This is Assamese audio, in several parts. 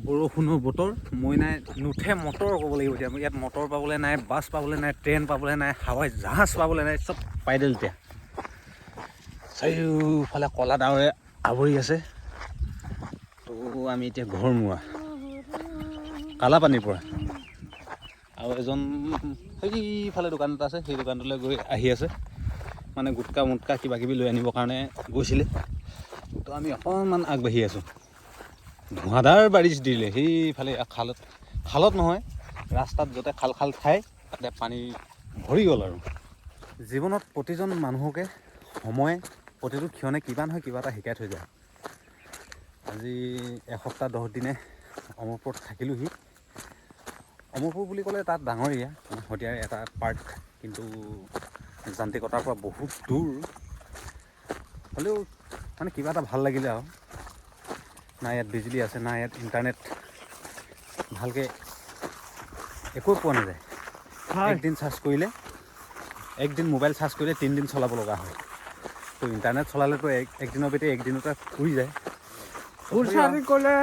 বৰষুণৰ বতৰ মই নাই নুঠে মটৰ ক'ব লাগিব এতিয়া ইয়াত মটৰ পাবলৈ নাই বাছ পাবলৈ নাই ট্ৰেইন পাবলৈ নাই হাৱাই জাহাজ পাবলৈ নাই চব পাইডেল এতিয়া চাৰিওফালে ক'লা ডাৱৰে আৱৰি আছে তো আমি এতিয়া ঘৰমুৱা কালাপানীৰ পৰা আৰু এজন সেইফালে দোকান এটা আছে সেই দোকানটোলৈ গৈ আহি আছে মানে গুটকা মুটকা কিবা কিবি লৈ আনিবৰ কাৰণে গৈছিলে তো আমি অকণমান আগবাঢ়ি আছোঁ ধোঁৱাধাৰ বাৰিছ দিলে সেইফালে খালত নহয় ৰাস্তাত য'তে খাল খাল ঠাই তাতে পানী ভৰি গ'ল আৰু জীৱনত প্ৰতিজন মানুহকে সময় প্ৰতিটো ক্ষণে কিবা নহয় কিবা এটা শিকাই থৈ যায় আজি এসপ্তাহ 10 দিনে অমৰপুৰত থাকিলোঁহি অমৰপুৰ বুলি ক'লে তাত ডাঙৰ এৰিয়া শদিয়াৰ এটা পাৰ্ট কিন্তু যান্ত্ৰিকতাৰ পৰা বহুত দূৰ হ'লেও মানে কিবা এটা ভাল লাগিলে আৰু না ইয়াত বিজুলী আছে না ইয়াত ইণ্টাৰনেট ভালকৈ একো পোৱা নাযায় একদিন চাৰ্জ কৰিলে একদিন মোবাইল চাৰ্জ কৰিলে 3 দিন চলাব লগা হয় তো ইণ্টাৰনেট চলালেতো একদিনৰ ভিতৰত একদিনতে উৰি যায় ফুল চাৰ্জ কৰিলে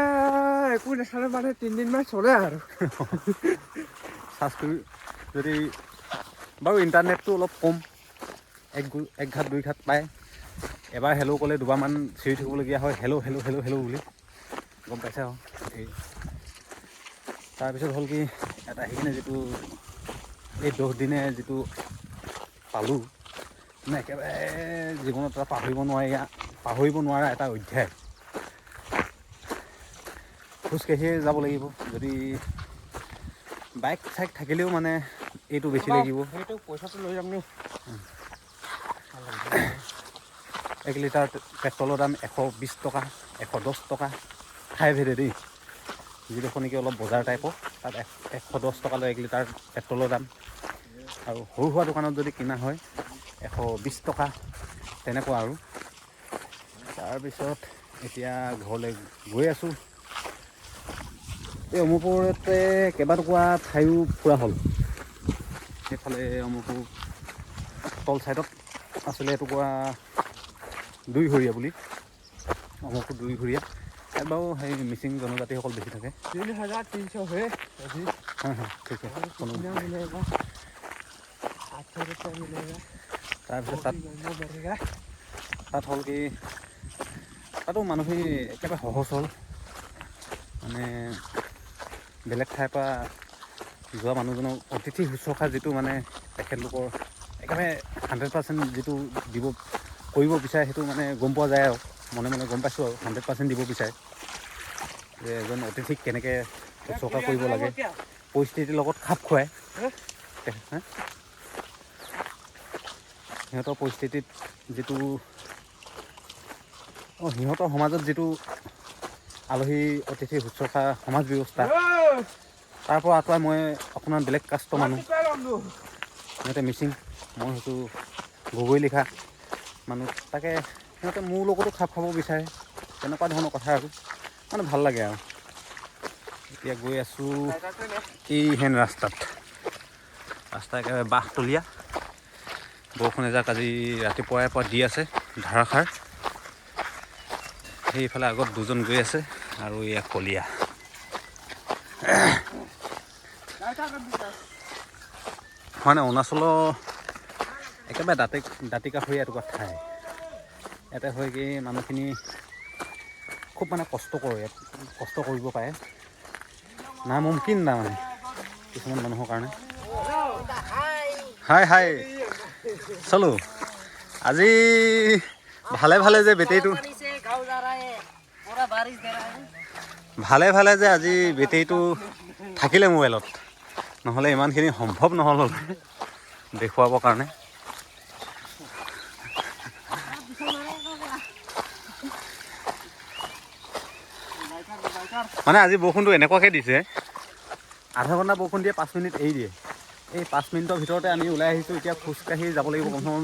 একো নাচালে মানে 3 দিনমান চলে আৰু চাৰ্জ কৰি যদি বাৰু ইণ্টাৰনেটটো অলপ কম এক ঘাট 2 ঘাট পায় এবাৰ হেল্ল' ক'লে দুবাৰমান চিঞৰি থাকিবলগীয়া হয় হেল্ল' হেল্ল' হেল্ল' হেল্ল' বুলি গম পাইছে আৰু এই তাৰপিছত হ'ল কি এটা আহি কিনে যিটো এই 10 দিনে যিটো পালোঁ মানে একেবাৰে জীৱনত এটা পাহৰিব নোৱাৰা এটা অধ্যায় খোজকাঢ়িয়ে যাব লাগিব যদি বাইক চাইক থাকিলেও মানে এইটো বেছি লাগিব সেইটো পইচাটো লৈ যাম নি 1 লিটাৰ পেট্ৰলৰ দাম 120 টকা 110 টকা ঠাই ভেদে দেই যিডোখৰ নেকি অলপ বজাৰ টাইপৰ তাত 110 টকা লৈ 1 লিটাৰ পেট্ৰলৰ দাম আৰু সৰু সুৰা দোকানত যদি কিনা হয় 120 টকা তেনেকুৱা আৰু তাৰপিছত এতিয়া ঘৰলৈ গৈ আছোঁ এই অমৰপুৰতে কেইবাটুকুৰা ঠাইও ফুৰা হ'ল সেইফালে অমৰপুৰ তল ছাইডত আছিলে এটুকুৰা দুইঘৰীয়া বুলি অমৰপুৰ দুইঘৰীয়া ইয়াত বাৰু সেই মিচিং জনজাতিসকল বেছি থাকে 3300 হে আজি ঠিক আছে কোনো মিলেগা 800 रुपया मिलेगा তাৰপিছত তাত হ'ল কি তাতো মানুহখিনি একেবাৰে সহজ হ'ল মানে বেলেগ ঠাইৰ পৰা যোৱা মানুহজনক অতিথি শুশ্ৰূষা যিটো মানে তেখেতলোকৰ একেবাৰে 100% যিটো কৰিব বিচাৰে সেইটো মানে গম পোৱা যায় আৰু মনে মনে গম পাইছোঁ আৰু 100% দিব বিচাৰে যে এজন অতিথিক কেনেকৈ শুশ্ৰূষা কৰিব লাগে পৰিস্থিতিৰ লগত খাপ খুৱাই সিহঁতৰ পৰিস্থিতিত যিটো সিহঁতৰ সমাজত যিটো আলহী অতিথি শুশ্ৰূষা সমাজ ব্যৱস্থা তাৰ পৰা আঁতৰাই মই আপোনাৰ বেলেগ কাষ্টৰ মানুহ সিহঁতে মিচিং মই হৈছোঁ গগৈ লিখা মানুহ তাকে সিহঁতে মোৰ লগতো খাপ খাব বিচাৰে তেনেকুৱা ধৰণৰ কথা আৰু মানে ভাল লাগে আৰু এতিয়া গৈ আছোঁ এইহেন ৰাস্তা একেবাৰে বাঁহতলীয়া বৰষুণ এজাক আজি ৰাতিপুৱাই পৰা দি আছে ধাৰাসাৰ সেইফালে আগত দুজন গৈ আছে আৰু এয়া কলীয়া মানে অৰুণাচলৰ একেবাৰে দাঁতিকাষৰীয়া এটুকুৰা ঠাই ইয়াতে হয় কি মানুহখিনি খুব মানে কষ্ট কৰিব পাৰে নামুমকিন না মানে কিছুমান মানুহৰ কাৰণে হাই চলো আজি ভালে যে বেটেৰীটো ভালে যে আজি বেটেৰীটো থাকিলে মোবাইলত নহ'লে ইমানখিনি সম্ভৱ নহ'ল দেখুৱাবৰ কাৰণে মানে আজি বৰষুণটো এনেকুৱাকৈ দিছে আধা ঘণ্টা বৰষুণ দিয়ে 5 মিনিট এৰি দিয়ে এই 5 মিনিটৰ ভিতৰতে আমি ওলাই আহিছোঁ। এতিয়া খোজকাঢ়ি যাব লাগিব কমচে কম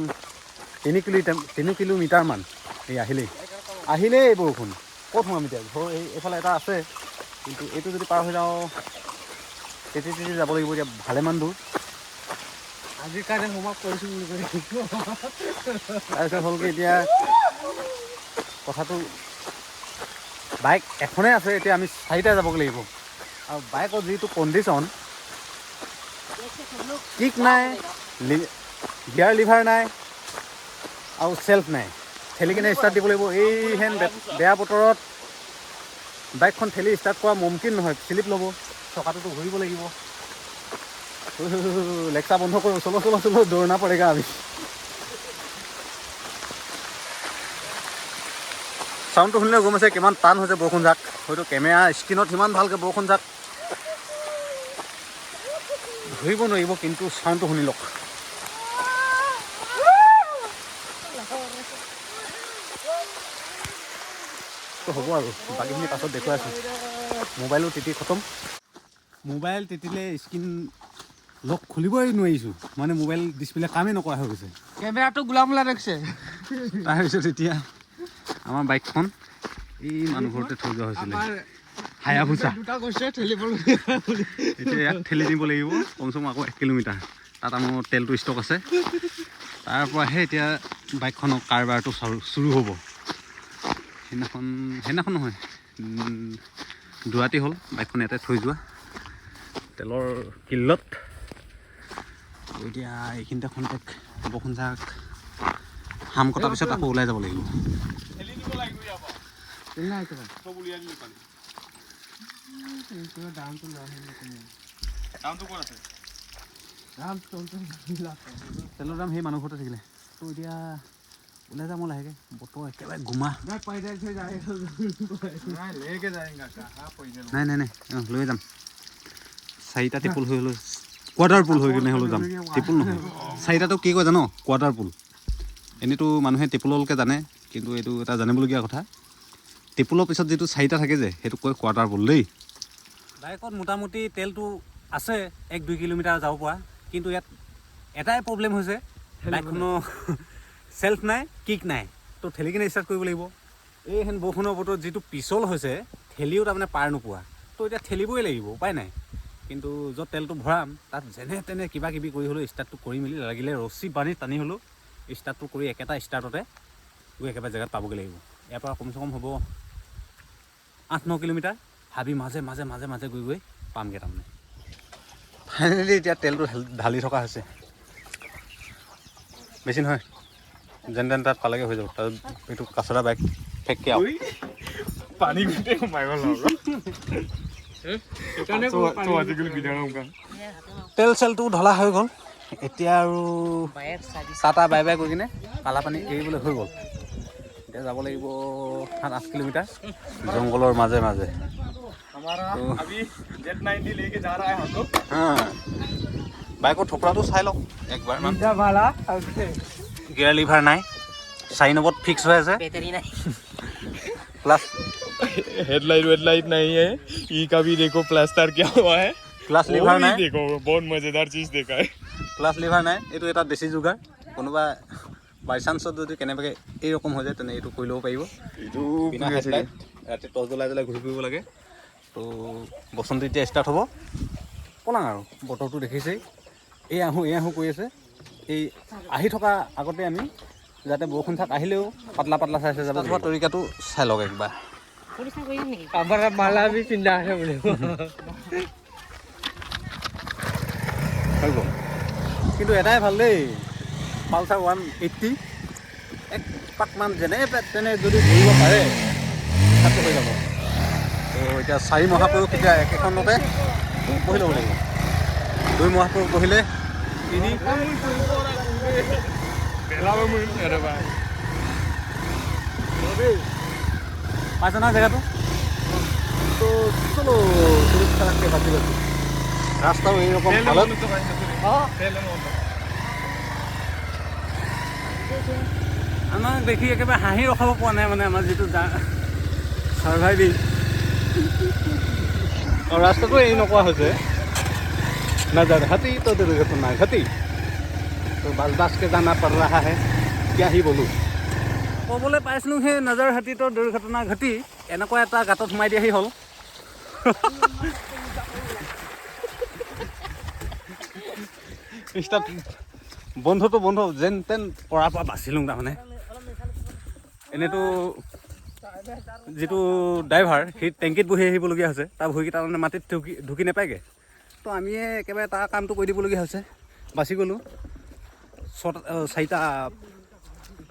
3 কিলোমিটাৰমান। এই আহিলেই বৰষুণ। ক'ত সোমাম এতিয়া? ঘৰ এইফালে এটা আছে, কিন্তু এইটো যদি পাৰ হৈ যাওঁ তেতি যাব লাগিব এতিয়া ভালেমান দূৰ। আজিৰ কাৰণে হোমৱৰ্ক কৰিছোঁ বুলি কৈ তাৰপিছত হ'ল কি এতিয়া কথাটো বাইক এখনেই আছে, এতিয়া আমি 4টা যাবগৈ লাগিব। আৰু বাইকৰ যিটো কণ্ডিশ্যন, কিক নাই, গিয়াৰ লিভাৰ নাই আৰু চেল্ফ নাই। ঠেলি কিনে ষ্টাৰ্ট দিব লাগিব। এইহেন বেয়া বতৰত বাইকখন ঠেলি ষ্টাৰ্ট কৰা মুমকিন নহয়, শ্লিপ ল'ব, চকাটোতো ঘূৰিব লাগিব। লেক্সা বন্ধ কৰোঁ, চলো দৌৰনা পৰেগা আমি। চাউণ্ডটো শুনিলে গম আছে কিমান টান হৈছে বৰষুণ জাক। হয়তো কেমেৰা স্ক্ৰীণত সিমান ভালকৈ বৰষুণ জাক ধৰিব নোৱাৰিব, কিন্তু চাউণ্ডটো শুনি লওক। হ'ব আৰু বাকীখিনি পাছত দেখুৱাই আছোঁ। মোবাইলো তিতি খতম। মোবাইল তিতিলে স্ক্ৰীণ লক খুলিবই নোৱাৰিছোঁ, মানে মোবাইল ডিছপ্লে কামেই নকৰা হৈ গৈছে। কেমেৰাটো গোলামোলা দেখিছে। তাৰপিছত এতিয়া আমাৰ বাইকখন এই মানুহ ঘৰতে থৈ যোৱা হৈছিলে, হায়াবুছা। এতিয়া ইয়াক ঠেলি দিব লাগিব কমচে কম আকৌ 1 কিলোমিটাৰ। তাত আমাৰ তেলটো ষ্টক আছে। তাৰ পৰাহে এতিয়া বাইকখনৰ কাৰবাৰটো চুৰু হ'ব। সেইদিনাখন নহয়, 2 ৰাতি হ'ল বাইকখন ইয়াতে থৈ যোৱা তেলৰ কিল্লত। এতিয়া এইখিনিতে খন্তেক বৰষুণ জাক হাম কটাৰ পিছত আকৌ ওলাই যাব লাগিব। তেলৰ দাম সেই মানুহ ঘৰতে থাকিলে। তো এতিয়া ওলাই যাম লাহেকৈ, বতৰ একেবাৰে গোমা। নাই লৈ যাম। 4টা টিপুল হৈ হ'লেও, কোৱাৰ্টাৰ পুল হৈ কিনে হ'লেও যাম। টিপুল নহয়, 4টাটো কি কয় জানো? কোৱাৰ্টাৰ পুল। এনেইতো মানুহে টিপুলকে জানে, কিন্তু এইটো এটা জানিবলগীয়া কথা। টিপুলৰ পিছত যিটো 4টা থাকে যে, সেইটো কয় কোৱাৰ্টাৰ পুল দেই। বাইকত মোটামুটি তেলটো আছে 1-2 কিলোমিটাৰ যাব পৰা, কিন্তু ইয়াত এটাই প্ৰব্লেম হৈছে, বাইকখনৰ চেল্ফ নাই, কিক নাই। তো ঠেলি কিনে ষ্টাৰ্ট কৰিব লাগিব। এইহেন বৰষুণৰ বতৰত যিটো পিছল হৈছে, ঠেলিও তাৰমানে পাৰ নোপোৱা। তো এতিয়া ঠেলিবই লাগিব, উপায় নাই। কিন্তু য'ত তেলটো ভৰাম তাত যেনে তেনে কিবা কিবি কৰি হ'লেও ষ্টাৰ্টটো কৰি মেলি, লাগিলে ৰছী বান্ধি টানি হ'লেও ষ্টাৰ্টটো কৰি একেটা ষ্টাৰ্টতে গৈ একেবাৰে জেগাত পাবগৈ লাগিব। ইয়াৰ পৰা কমচে কম হ'ব 8-9 কিলোমিটাৰ। ভাবি মাজে গৈ পামগৈ তাৰমানে। ফাইনেলি এতিয়া তেলটো ঢালি থকা হৈছে। বেছি নহয়, যেন তেন তাত পালেগৈ হৈ যাব। তাত এইটো কাছৰা বাইক ফেককৈ আৰু পানী গোটেই সোমাই গ'ল। তেল চেলটো ঢলা হৈ গ'ল। এতিয়া আৰু টাটা বাই বাই কৰি কিনে কালা পানী এৰিবলৈ হৈ গ'ল। এতিয়া যাব লাগিব 7-8 কিলোমিটাৰ জংঘলৰ মাজে। বাইকৰ ঠোকৰাটো চাই লওক একবাৰমান। গিয়াৰ লিভাৰ নাই, 4 নবত ফিক্স হৈ আছে। क्लास हेडलाइट नहीं है, ई का भी देखो प्लास्टर क्या हुआ है। क्लास लिवर वो भी नहीं, देखो बहुत मजेदार चीज देखा है। क्लास लिवर নাই। এইটো এটা দেশী যোগাৰ। কোনোবা বাই চান্সত যদি কেনেবাকৈ এইৰকম হৈ যায় তেনে এইটো কৰি ল'ব পাৰিব। এইটো বিনা হেডলাইট, ৰাতি টৰ্চ জ্বলাই ঘূৰি ফুৰিব লাগে। তো বসন্ত এতিয়া ষ্টাৰ্ট হ'ব। পলাং আৰু বতৰটো দেখিছেই, এই আহোঁ কৰি আছে। এই আহি থকা আগতে আমি যাতে বৰষুণ থাক আহিলেও পাতলা চাই যাব লাগিব। তৰিকাটো চাই লওক একবাৰ। মালা বি পিন্ধা আছে বোলে। হৈ গ'ল। কিন্তু এটাই ভাল দেই, পালচাৰ 180 এক পাকমান যেনে তেনে যদি ঘূৰিব পাৰে তাতটো হৈ যাব। তো এতিয়া 4 মহাপুৰুষ এতিয়া একেখনতে বহি ল'ব লাগিব। 2 মহাপুৰুষ বহিলে 3 পাইছে না জেগাটো। তো চলো সুৰক্ষাকে বাঁচি ৰাস্তাও এইৰকম হালত। আমাক দেখি একেবাৰে হাঁহি ৰখাব পৰা নাই, মানে আমাৰ যিটো চাৰ্ভাইভিং। ৰাস্তাটো এই নকৰা হৈছে। नजर हटी तो दुर्घटना घटी तो बाज के जाना पड़ रहा है क्या ही बोलूँ ক'বলৈ পাইছিলোঁ সেই নজৰ হাতীতো দুৰ্ঘটনা ঘটি এনেকুৱা এটা গাঁতত সোমাই দিয়াহি হ'ল বন্ধুটো বন্ধু যেন তেন পৰাৰ পৰা বাচিলোঁ তাৰমানে এনেইতো যিটো ড্ৰাইভাৰ সি টেংকিত বহি আহিবলগীয়া হৈছে তাৰ ভৰিকেইটা তাৰমানে মাটিত ঢুকি নাপায়গৈ তো আমিয়ে একেবাৰে তাৰ কামটো কৰি দিবলগীয়া হৈছে বাচি গ'লোঁ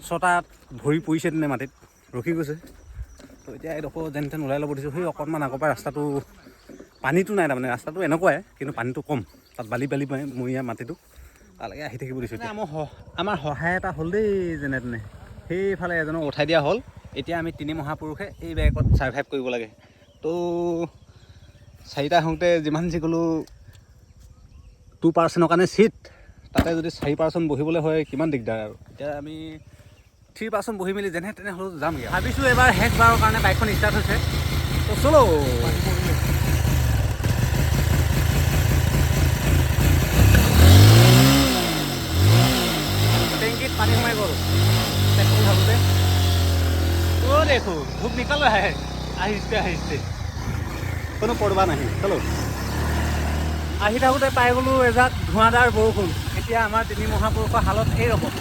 ছটাত ভৰি পৰিছে তেনে মাটিত ৰখি গৈছে তো এতিয়া এইডোখৰ যেন তেন ওলাই ল'ব দিছোঁ সেই অকণমান আগৰ পৰা ৰাস্তাটো পানীটো নাই তাৰমানে ৰাস্তাটো এনেকুৱাই কিন্তু পানীটো কম তাত বালি মৰিয়া মাটিটো তালৈকে আহি থাকিব দিছোঁ আমাৰ সহায় এটা হ'ল দেই যেনে তেনে সেইফালে এজনক উঠাই দিয়া হ'ল এতিয়া আমি তিনি মহাপুৰুষে এই বাইকত ছাৰ্ভাইভ কৰিব লাগে তো 4টা হওঁতে যিমান যি ক'লোঁ 2% কাৰণে ছিট তাতে যদি 4% বহিবলৈ হয় কিমান দিগদাৰ আৰু এতিয়া আমি 3% বহি মেলি যেনে তেনে হ'লেও যামগৈ ভাবিছোঁ এবাৰ শেষবাৰৰ কাৰণে বাইকখন ষ্টাৰ্ট হৈছে তো চলো টেংকিত পানী সোমাই গ'ল পেট্ৰল ঢালোঁতে तो देखो धूप निकल रहा है आहिस्ते आहिस्ते কোনো পৰৱা নাহি চলো আহি থাকোঁতে পাই গ'লোঁ এজাক ধোঁৱাদাৰ বৰষুণ এতিয়া আমাৰ তিনি মহাপুৰুষৰ হালত এই ৰকম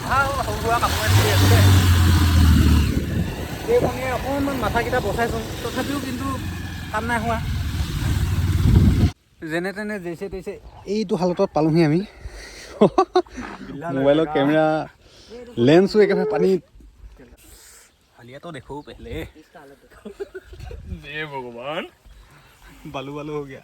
ভাল সৰু সুৰা কাপোৰ ধৰি আছে এইখনিয়ে অকণমান মাথাকেইটা বচাইছোঁ তথাপিও কিন্তু কাম নাই হোৱা যেনে তেনে যেছে তেছে এইটো হালতত পালোঁহি আমি মোবাইলৰ কেমেৰা লেন্সো একেবাৰে পানীত लिया तो देखो पहले हे भगवान बालू बालू हो गया